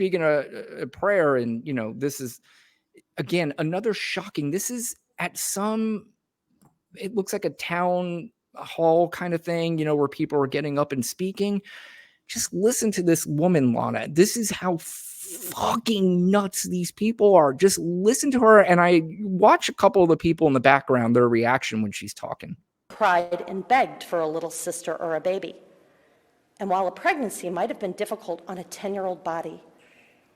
speaking a prayer, and this is again another shocking. This is at it looks like a town hall kind of thing, where people are getting up and speaking. Just listen to this woman, Lana. This is how fucking nuts these people are. Just listen to her, and I watch a couple of the people in the background, their reaction when she's talking. Cried and begged for a little sister or a baby. And while a pregnancy might have been difficult on a 10-year-old body,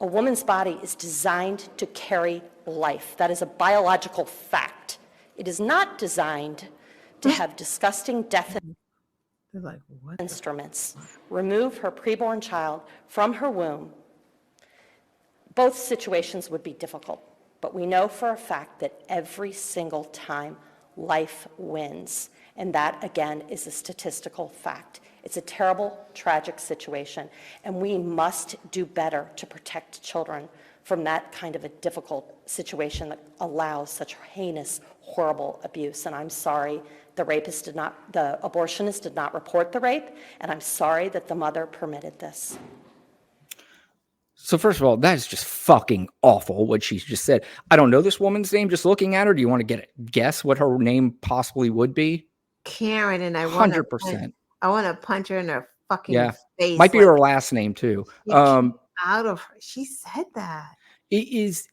a woman's body is designed to carry life. That is a biological fact. It is not designed to have disgusting death instruments remove her preborn child from her womb. Both situations would be difficult, but we know for a fact that every single time life wins. And that, again, is a statistical fact. It's a terrible, tragic situation, and we must do better to protect children from that kind of a difficult situation that allows such heinous, horrible abuse. And I'm sorry the abortionist did not report the rape, and I'm sorry that the mother permitted this. So first of all, that is just fucking awful what she's just said. I don't know this woman's name. Just looking at her, do you want to guess what her name possibly would be? Karen, and I want 100%. I want to punch her in her fucking face. Might be her last name too. Out of her. She said that. It is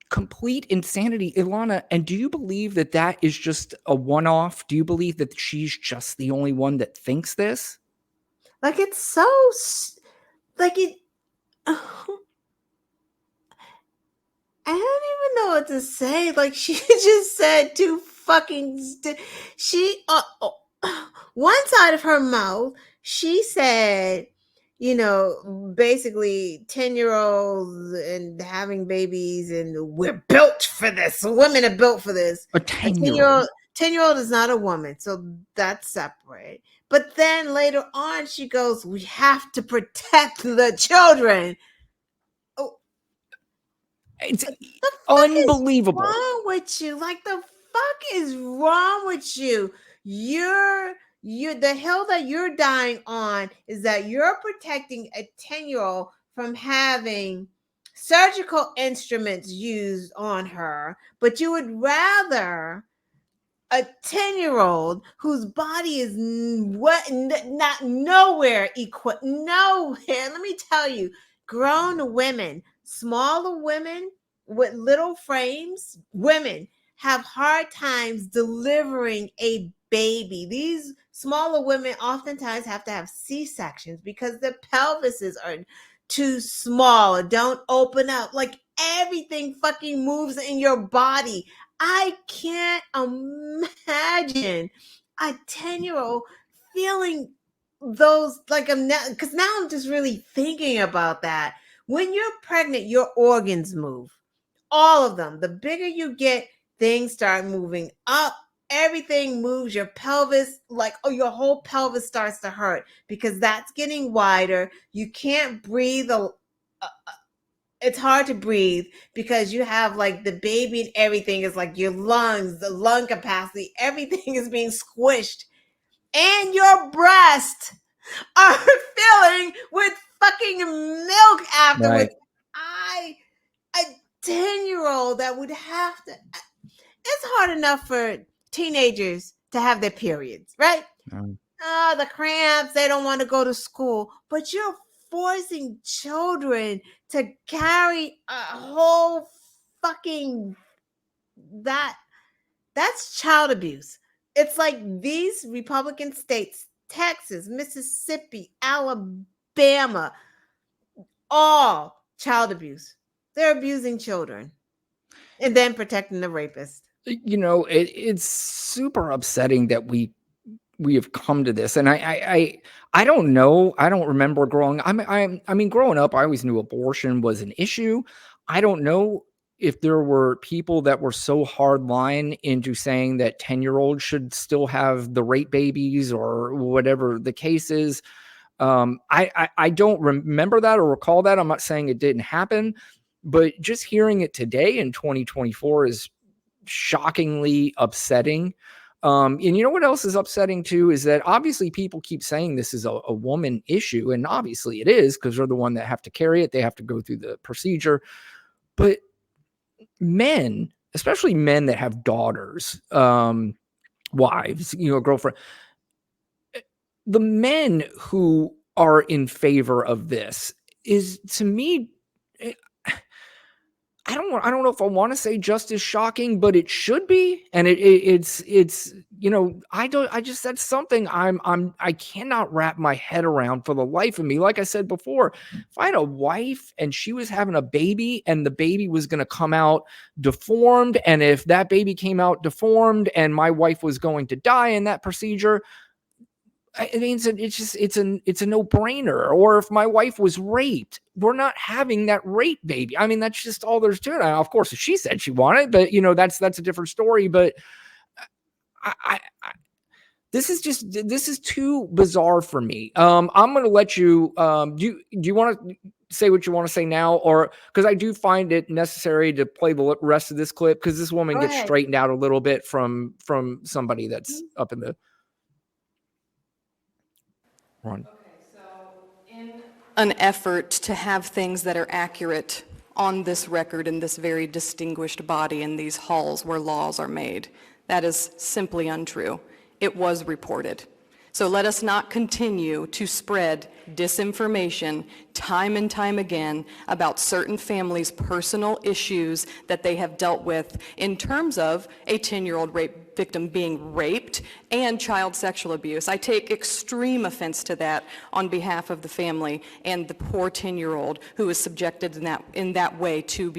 complete insanity, Ilana. And do you believe that that is just a one-off? Do you believe that she's just the only one that thinks this? Like, it's so, like, it, I don't even know what to say. Like, she just said two fucking, one side of her mouth, she said, basically 10-year-olds and having babies, and we're built for this. Women are built for this. A 10-year-old is not a woman, so that's separate. But then later on, she goes, we have to protect the children. Oh, it's unbelievable. What's wrong with you? Like, the fuck is wrong with you? The hill that you're dying on is that you're protecting a 10-year-old from having surgical instruments used on her, but you would rather a 10-year-old whose body is not nowhere equal. Nowhere. Let me tell you, grown women, smaller women with little frames, women have hard times delivering a baby. These smaller women oftentimes have to have C-sections because their pelvises are too small or don't open up. Like, everything fucking moves in your body. I can't imagine a 10-year-old feeling those, like, because now I'm just really thinking about that. When you're pregnant, your organs move. All of them. The bigger you get, things start moving up. Everything moves. Your pelvis, your whole pelvis starts to hurt because that's getting wider. You can't breathe. It's hard to breathe because you have, like, the baby, and everything is like your lungs, the lung capacity, everything is being squished. And your breasts are filling with fucking milk afterwards. Right. A 10-year-old that would have to, it's hard enough for teenagers to have their periods, right? The cramps, they don't want to go to school, but you're forcing children to carry a whole fucking, that's child abuse. It's like these Republican states, Texas, Mississippi, Alabama, all child abuse. They're abusing children and then protecting the rapist. It's super upsetting that we have come to this. And I don't know. I don't remember growing. Growing up, I always knew abortion was an issue. I don't know if there were people that were so hardline into saying that 10-year-olds should still have the rape babies or whatever the case is. I don't remember that or recall that. I'm not saying it didn't happen, but just hearing it today in 2024 is shockingly upsetting. And you know what else is upsetting too is that obviously people keep saying this is a woman issue, and obviously it is because they're the one that have to carry it. They have to go through the procedure. But men, especially men that have daughters, wives, girlfriend, the men who are in favor of this is, to me, eh, I don't know if I want to say just as shocking, but it should be. And it's I just that's something I cannot wrap my head around for the life of me. Like I said before, if I had a wife and she was having a baby and the baby was going to come out deformed, and if that baby came out deformed and my wife was going to die in that procedure, I mean, it's a no-brainer. Or if my wife was raped, we're not having that rape baby. I mean, that's just all there's to it. Of course, if she said she wanted, but that's a different story. But I this is too bizarre for me. I'm going to let you. Do you want to say what you want to say now, or because I do find it necessary to play the rest of this clip because this woman Go gets ahead. straightened out a little bit from somebody that's up in the. Run. An effort to have things that are accurate on this record in this very distinguished body in these halls where laws are made. That is simply untrue. It was reported. So let us not continue to spread disinformation time and time again about certain families' personal issues that they have dealt with in terms of a 10-year-old rape victim being raped and child sexual abuse. I take extreme offense to that on behalf of the family and the poor 10-year-old who was subjected in that way to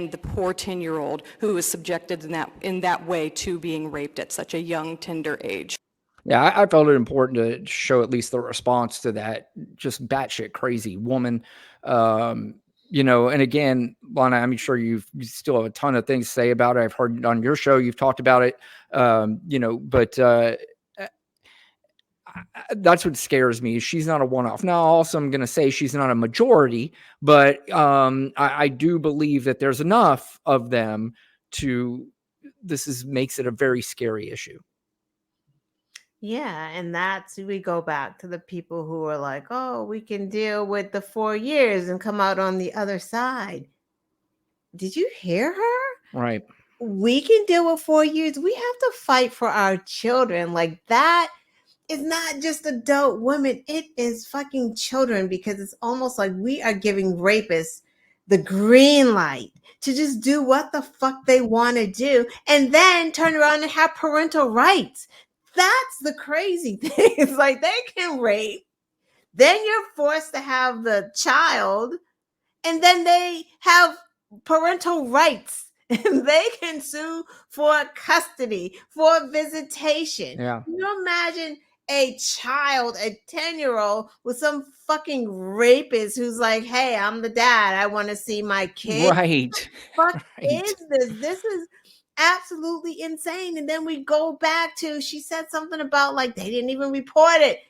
being raped at such a young, tender age. Yeah, I felt it important to show at least the response to that just batshit crazy woman. And again, Lana, I'm sure you still have a ton of things to say about it. I've heard it on your show. You've talked about it, but that's what scares me. She's not a one-off. Now, also, I'm going to say she's not a majority, but I do believe that there's enough of them makes it a very scary issue. Yeah, and we go back to the people who are like, oh, we can deal with the 4 years and come out on the other side. Did you hear her? Right. We can deal with 4 years. We have to fight for our children. Like, that is not just adult women, it is fucking children, because it's almost like we are giving rapists the green light to just do what the fuck they want to do and then turn around and have parental rights. That's the crazy thing. It's like they can rape, then you're forced to have the child, and then they have parental rights and they can sue for custody, for visitation. Yeah. Can you imagine a child, a 10-year-old with some fucking rapist who's like, hey, I'm the dad, I want to see my kid? Right. What the fuck Right. is this? This is absolutely insane. And then we go back to, she said something about like they didn't even report it.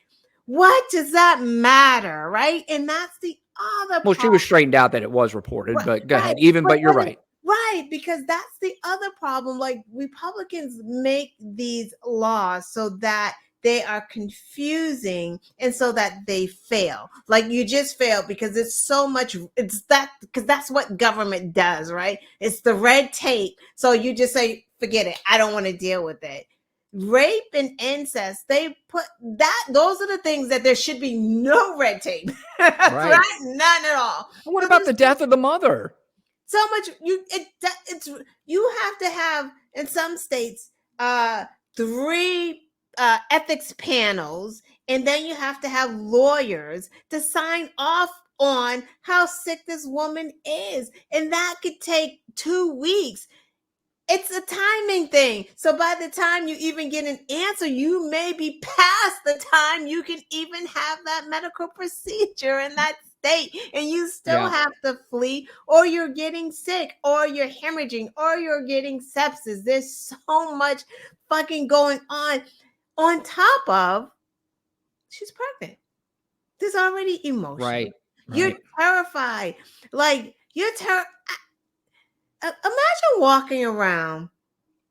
What does that matter, right? And that's the other Well, she was straightened out that it was reported, but go ahead. But you're right. Right, because that's the other problem. Like, Republicans make these laws so that they are confusing and so that they fail. Like, you just fail because it's so much, because that's what government does, right? It's the red tape. So you just say, forget it, I don't want to deal with it. Rape and incest, they put that, those are the things that there should be no red tape. Right? None at all. What about the death of the mother? So much you have to have in some states 3 ethics panels, and then you have to have lawyers to sign off on how sick this woman is, and that could take 2 weeks. It's a timing thing. So by the time you even get an answer, you may be past the time you can even have that medical procedure in that state, and you still have to flee, or you're getting sick, or you're hemorrhaging, or you're getting sepsis. There's so much fucking going on top of she's pregnant. There's already emotion. Right. You're terrified. Like, imagine walking around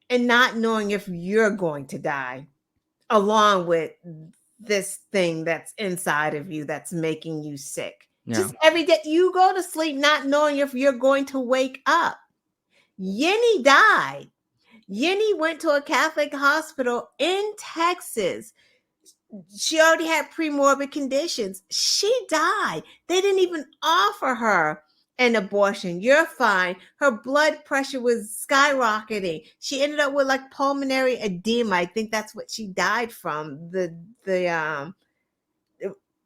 and not knowing if you're going to die. along with this thing that's inside of you that's making you sick. Yeah. Just every day you go to sleep not knowing if you're going to wake up. Yinny died. Yinny went to a Catholic hospital in Texas. She already had pre-morbid conditions. She died. They didn't even offer her an abortion. You're fine. Her blood pressure was skyrocketing. She ended up with like pulmonary edema. I think that's what she died from. It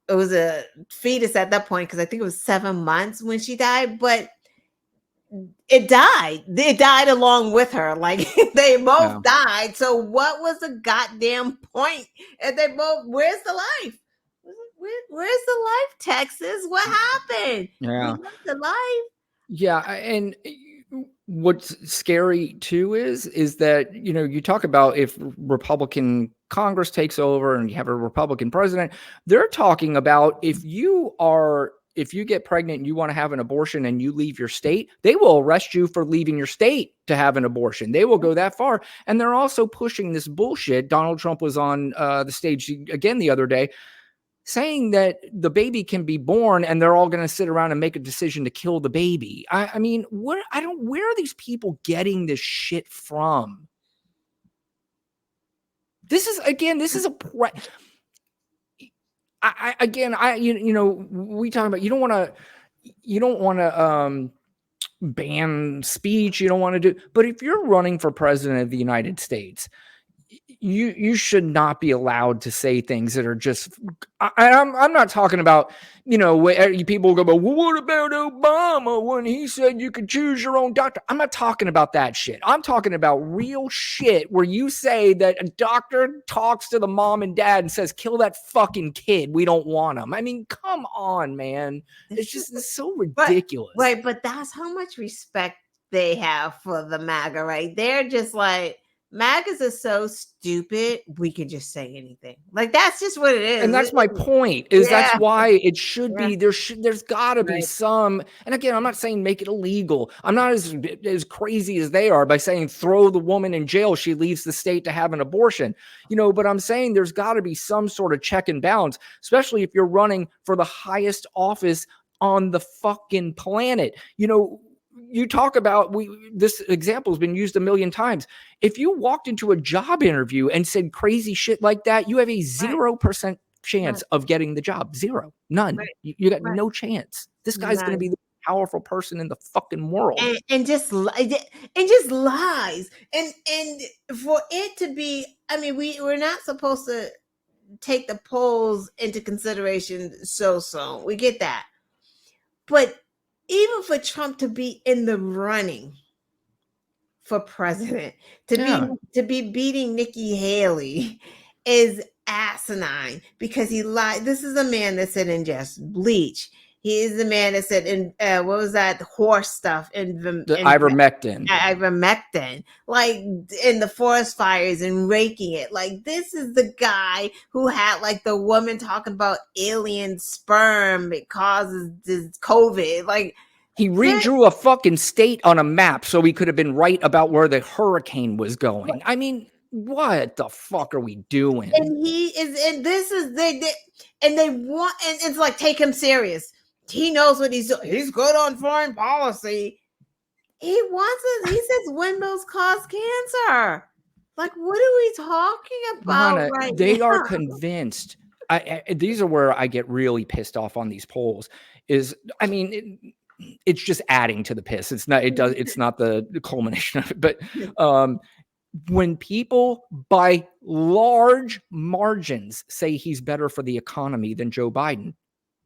was a fetus at that point because I think it was 7 months when she died, but it died. It died along with her. Like they both died. So what was the goddamn point? And they both, where's the life? Where's the life, Texas? What happened? Yeah. We left the life. Yeah, and what's scary too is that, you know, you talk about if Republican Congress takes over and you have a Republican president, they're talking about if you get pregnant and you want to have an abortion and you leave your state, they will arrest you for leaving your state to have an abortion. They will go that far. And they're also pushing this bullshit. Donald Trump was on the stage again the other day saying that the baby can be born and they're all going to sit around and make a decision to kill the baby. I mean, where are these people getting this shit from? This is we talk about, you don't want to ban speech. You don't want to do, but if you're running for president of the United States, you should not be allowed to say things that are just. I'm not talking about, you know, people go, well, what about Obama when he said you could choose your own doctor? I'm not talking about that shit. I'm talking about real shit where you say that a doctor talks to the mom and dad and says, kill that fucking kid. We don't want him. I mean, come on, man. It's so ridiculous. But that's how much respect they have for the MAGA, right? They're just like, MAGAs are so stupid, we can just say anything. Like, that's just what it is. And that's my point, is that's why it should be, there's got to be some, and again, I'm not saying make it illegal. I'm not as crazy as they are by saying throw the woman in jail, she leaves the state to have an abortion. You know, but I'm saying there's got to be some sort of check and balance, especially if you're running for the highest office on the fucking planet. You know, you talk about, this example has been used a million times. If you walked into a job interview and said crazy shit like that, you have a 0% chance of getting the job. Zero. None. You got no chance. This guy's going to be the powerful person in the fucking world. And just lies. And for it to be, I mean, we're not supposed to take the polls into consideration so. We get that. But even for Trump to be in the running for president, to be beating Nikki Haley is asinine because he lied. This is a man that said ingest bleach. He is the man that said, in what was that horse stuff? Ivermectin. Ivermectin, like in the forest fires and raking it. Like, this is the guy who had like the woman talking about alien sperm. It causes this COVID. Like, he redrew a fucking state on a map so he could have been right about where the hurricane was going. I mean, what the fuck are we doing? And he is, and this is they want, and it's like, take him serious. He knows what he's doing. He's good on foreign policy. He says windmills cause cancer. Like, what are we talking about right they now? are convinced. These are where I get really pissed off on these polls. It's just adding to the piss. It's not the culmination of it. But when people by large margins say he's better for the economy than Joe Biden,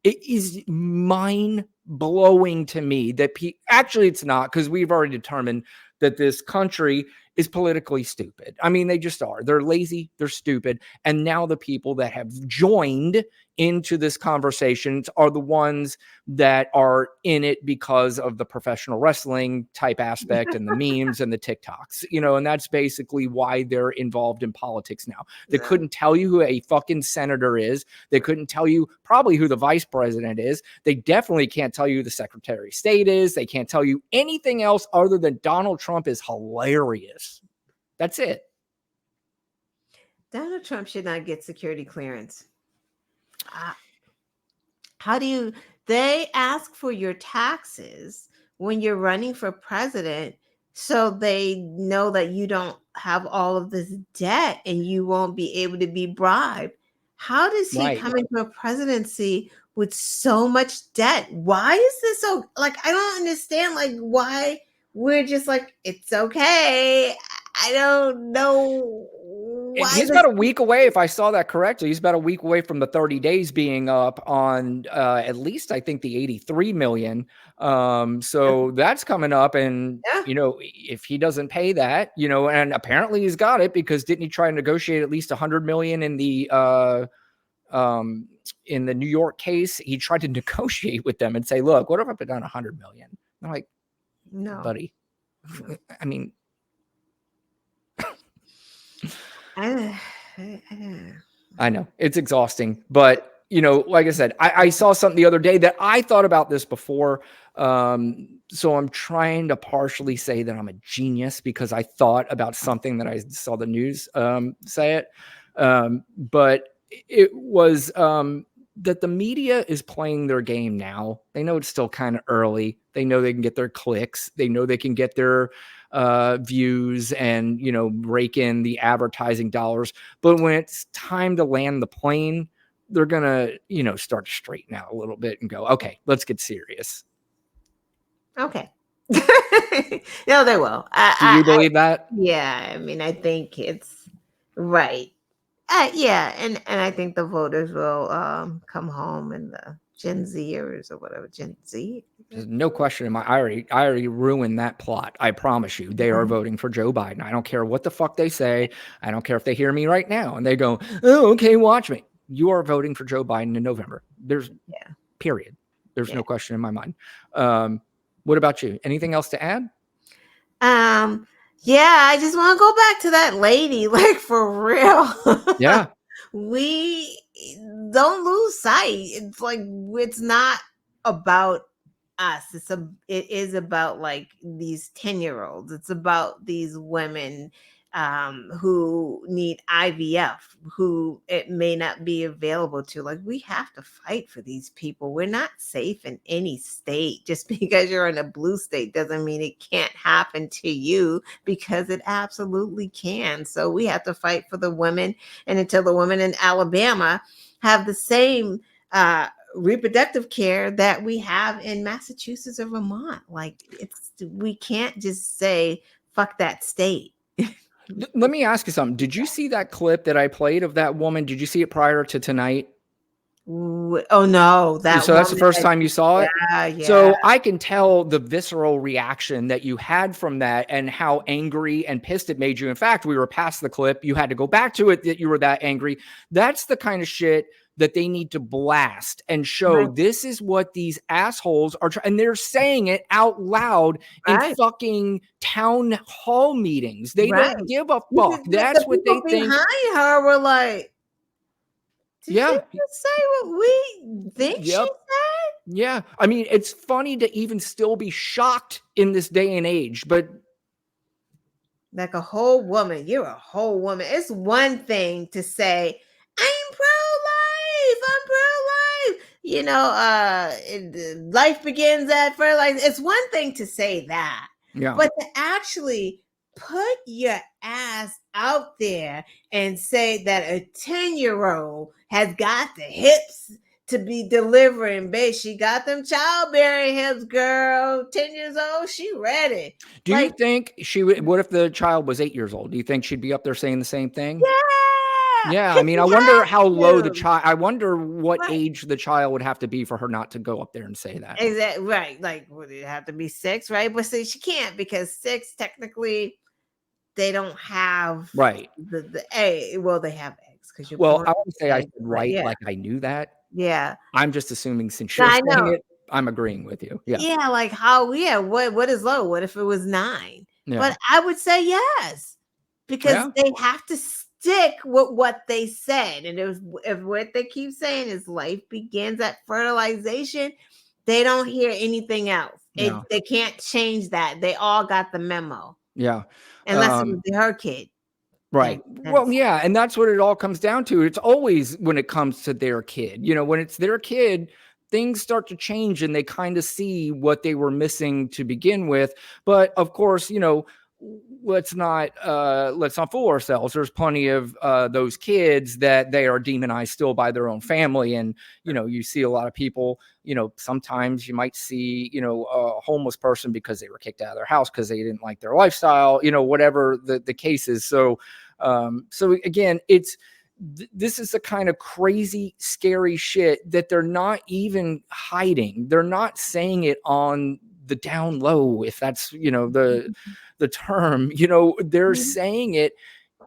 it is mind-blowing to me that actually it's not, because we've already determined that this country is politically stupid. I mean, they just are. They're lazy, they're stupid. And now the people that have joined into this conversation are the ones that are in it because of the professional wrestling type aspect and the memes and the TikToks, you know, and that's basically why they're involved in politics now. They couldn't tell you who a fucking senator is. They couldn't tell you probably who the vice president is. They definitely can't tell you who the secretary of state is. They can't tell you anything else other than Donald Trump is hilarious. That's it. Donald Trump should not get security clearance. Uh, How do you, they ask for your taxes when you're running for president so they know that you don't have all of this debt and you won't be able to be bribed. How does he Right. come into a presidency with so much debt? Why is this so, like, I don't understand, like, why we're just like, it's okay. I don't know And why he's this. about a week away, if I saw that correctly. He's about a week away from the 30 days being up on at least I think the 83 million. So that's coming up, and Yeah. if he doesn't pay that, and apparently he's got it, because didn't he try to negotiate at least 100 million in the New York case? He tried to negotiate with them and say, "Look, what if I put down 100 million?" I'm like, No. buddy, I mean, I, I know it's exhausting, but like I said, I saw something the other day that I thought about this before. So I'm trying to partially say that I'm a genius because I thought about something that I saw the news say it. But it was that the media is playing their game now. They know it's still kind of early. They know they can get their clicks. They know they can get their views and rake in the advertising dollars. But when it's time to land the plane, they're gonna start to straighten out a little bit and go, okay, let's get serious. okay. No, they will. Do you believe that? Yeah, I mean, I think it's right. Yeah, and I think the voters will come home, and the Gen Zers or whatever, Gen Z. There's no question in my I already ruined that plot. I promise you. They are voting for Joe Biden. I don't care what the fuck they say. I don't care if they hear me right now and they go, "Oh, okay, watch me." You are voting for Joe Biden in November. There's Yeah. period. There's Yeah. no question in my mind. What about you? Anything else to add? Yeah, I just want to go back to that lady, like, for real. Yeah. We don't lose sight. It's like, it's not about us. It is about, like, these 10-year-olds. It's about these women who need IVF, who it may not be available to. Like, we have to fight for these people. We're not safe in any state. Just because you're in a blue state doesn't mean it can't happen to you, because it absolutely can. So we have to fight for the women, and until the women in Alabama have the same reproductive care that we have in Massachusetts or Vermont. Like, we can't just say fuck that state. Let me ask you something. Did you see that clip that I played of that woman? Did you see it prior to tonight? Oh no, that So that's the woman. first time you saw it? Yeah. So I can tell the visceral reaction that you had from that and how angry and pissed it made you. In fact, we were past the clip. You had to go back to it that you were that angry. That's the kind of shit that they need to blast and show. Right. This is what these assholes are trying. And they're saying it out loud in Right. fucking town hall meetings. They Right. don't give a Because fuck. That's the what they people think. behind her were like, did she Yeah. just say what we think she Yep. said? Yeah. I mean, it's funny to even still be shocked in this day and age, but Like, a whole woman. You're a whole woman. It's one thing to say, I'm pro-life. I'm pro-life. Life begins at fertilizer. It's one thing to say that. yeah. But to actually put your ass out there and say that a 10-year-old has got the hips to be delivering, babe. She got them childbearing hips, girl. 10 years old, she ready. Do you Like, think she would? What if the child was 8 years old? Do you think she'd be up there saying the same thing? yeah, Yeah, I because mean, you I wonder how have low the to. child. I wonder what Right. age the child would have to be for her not to go up there and say that. Exactly. Right. Like, would it have to be 6, right? But see, she can't, because 6 technically they don't have Right. the egg. Well, they have eggs because you're Well, born I wouldn't say I egg, said but right yeah, like I knew that. yeah. I'm just assuming since No, you're I saying know. it, I'm agreeing with you. Yeah. Yeah, like, how? Yeah, what is low? What if it was 9? Yeah. But I would say yes, because Yeah. they have to stick with what they said, and if what they keep saying is life begins at fertilization, they don't hear anything else. Yeah. They can't change that. They all got the memo, Yeah. unless it was her kid. Right. Well, yeah, and that's what it all comes down to. It's always when it comes to their kid. When it's their kid, things start to change and they kind of see what they were missing to begin with. But of course, let's not fool ourselves. There's plenty of those kids that they are demonized still by their own family. And you see a lot of people, sometimes you might see, a homeless person because they were kicked out of their house because they didn't like their lifestyle, whatever the case is. So again, this is the kind of crazy, scary shit that they're not even hiding. They're not saying it on the down low, if that's, the term, they're saying it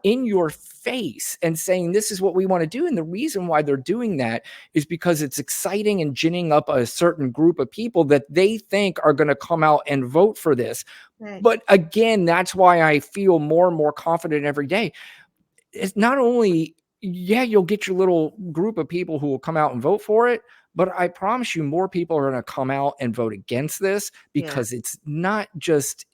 in your face and saying, this is what we want to do. And the reason why they're doing that is because it's exciting and ginning up a certain group of people that they think are going to come out and vote for this. Right. But again, that's why I feel more and more confident every day. It's not only, you'll get your little group of people who will come out and vote for it, but I promise you more people are going to come out and vote against this because it's not just,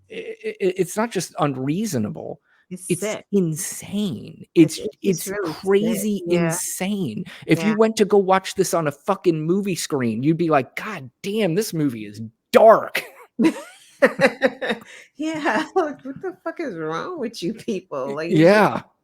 it's not just unreasonable. It's insane. It's really crazy insane. If you went to go watch this on a fucking movie screen, you'd be like, God damn, this movie is dark. Yeah, what the fuck is wrong with you people? Like,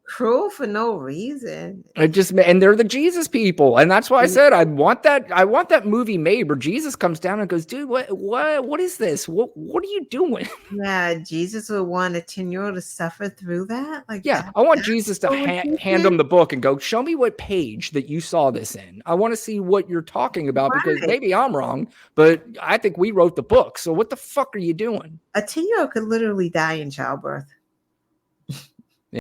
cruel for no reason. And they're the Jesus people, and that's why I said I want that movie made where Jesus comes down and goes, dude, what is this? What are you doing? Yeah, Jesus would want a 10-year-old to suffer through that. Like, I want Jesus to hand him the book and go, show me what page that you saw this in. I want to see what you're talking about because maybe I'm wrong, but I think we wrote the book. So what the fuck are you doing? A 10-year-old could literally die in childbirth.